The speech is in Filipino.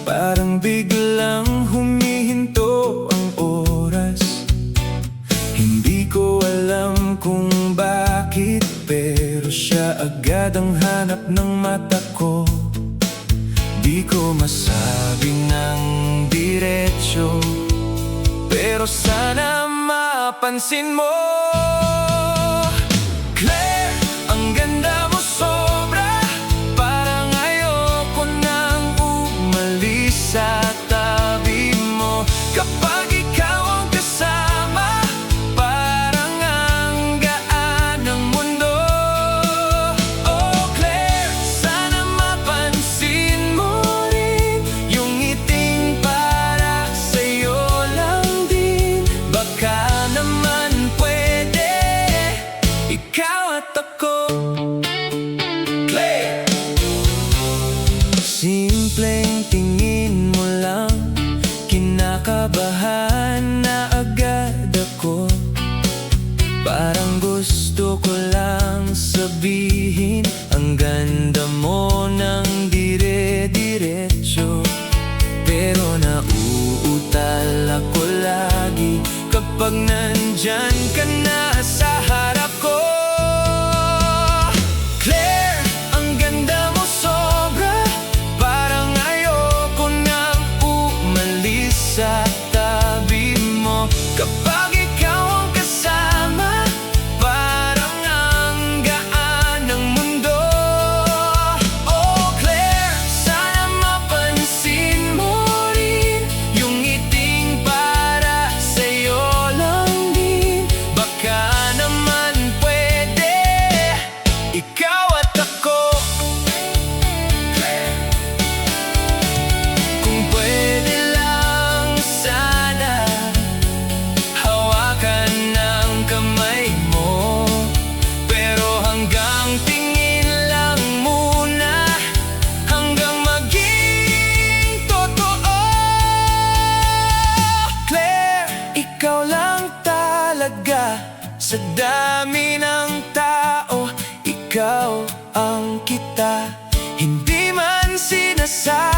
Parang biglang humihinto ang oras. Hindi ko alam kung bakit, pero siya agad ang hanap ng mata ko. Di ko masabi ng diretsyo, pero sana mapansin mo. Claire, ang ganda mo sobra. Parang ayoko nang umalis sa tabi mo. Kapag ikaw ang kasama, parang ang gaan ng mundo. Oh Claire, sana mapansin mo rin yung ngiting para sa'yo lang din. Baka naman pwede ikaw at ako. Claire! Simpleng tingin mo lang, kinakabahan na agad ako. Parang gusto ko lang sabihin, ang ganda mo ng dire-diretso. Pero nauutal ako lagi kapag nandyan ka na sa harap ko. Claire, ang ganda mo sobra. Parang ayoko nang umalis sa tabi mo. Kapag ikaw ang kasama, parang ang gaan ng mundo. Oh Claire, sana mapansin mo rin yung ngiting para sa'yo lang din. Baka naman pwede ikaw at ako. Kung pwede lang sana, hawakan ng kamay mo. Pero hanggang tingin lang muna, hanggang maging totoo. Claire, ikaw lang talaga. Sa dami ng tao, ikaw ang kita. Hindi man sinasabi,